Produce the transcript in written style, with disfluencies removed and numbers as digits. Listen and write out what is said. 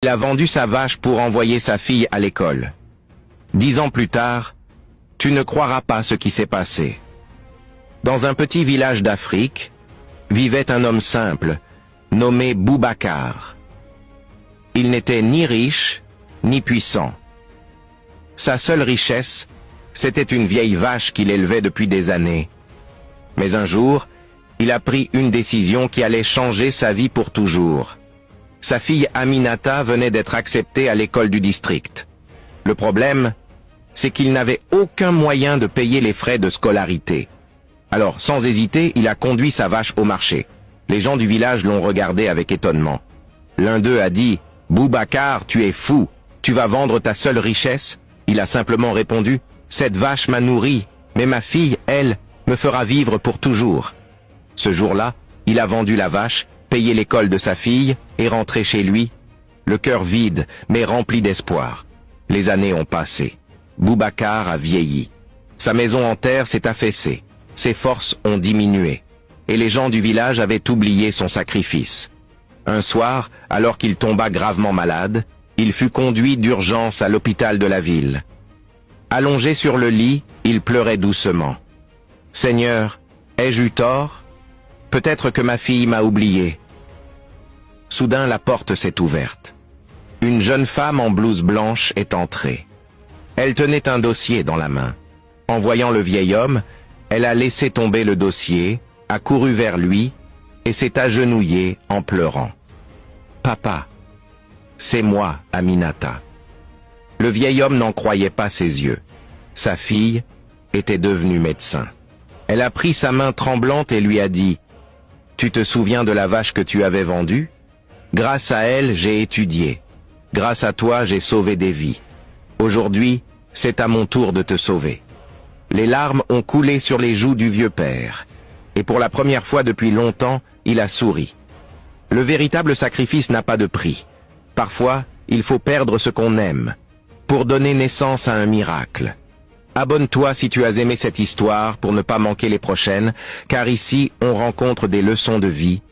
Il a vendu sa vache pour envoyer sa fille à l'école. 10 ans plus tard, tu ne croiras pas ce qui s'est passé. Dans un petit village d'Afrique, vivait un homme simple, nommé Boubacar. Il n'était ni riche, ni puissant. Sa seule richesse, c'était une vieille vache qu'il élevait depuis des années. Mais un jour, il a pris une décision qui allait changer sa vie pour toujours. Sa fille Aminata venait d'être acceptée à l'école du district. Le problème, c'est qu'il n'avait aucun moyen de payer les frais de scolarité. Alors, sans hésiter, il a conduit sa vache au marché. Les gens du village l'ont regardé avec étonnement. L'un d'eux a dit « Boubacar, tu es fou, tu vas vendre ta seule richesse ?» Il a simplement répondu « Cette vache m'a nourri, mais ma fille, elle, me fera vivre pour toujours. » Ce jour-là, il a vendu la vache, payé l'école de sa fille et rentré chez lui, le cœur vide mais rempli d'espoir. Les années ont passé. Boubacar a vieilli. Sa maison en terre s'est affaissée. Ses forces ont diminué. Et les gens du village avaient oublié son sacrifice. Un soir, alors qu'il tomba gravement malade, il fut conduit d'urgence à l'hôpital de la ville. Allongé sur le lit, il pleurait doucement. « Seigneur, ai-je eu tort ? Peut-être que ma fille m'a oublié. » Soudain, la porte s'est ouverte. Une jeune femme en blouse blanche est entrée. Elle tenait un dossier dans la main. En voyant le vieil homme, elle a laissé tomber le dossier, a couru vers lui et s'est agenouillée en pleurant. « Papa, c'est moi, Aminata. » Le vieil homme n'en croyait pas ses yeux. Sa fille était devenue médecin. Elle a pris sa main tremblante et lui a dit « Tu te souviens de la vache que tu avais vendue ? Grâce à elle, j'ai étudié. Grâce à toi, j'ai sauvé des vies. Aujourd'hui, c'est à mon tour de te sauver. » Les larmes ont coulé sur les joues du vieux père. Et pour la première fois depuis longtemps, il a souri. Le véritable sacrifice n'a pas de prix. Parfois, il faut perdre ce qu'on aime, pour donner naissance à un miracle. Abonne-toi si tu as aimé cette histoire pour ne pas manquer les prochaines, car ici, on rencontre des leçons de vie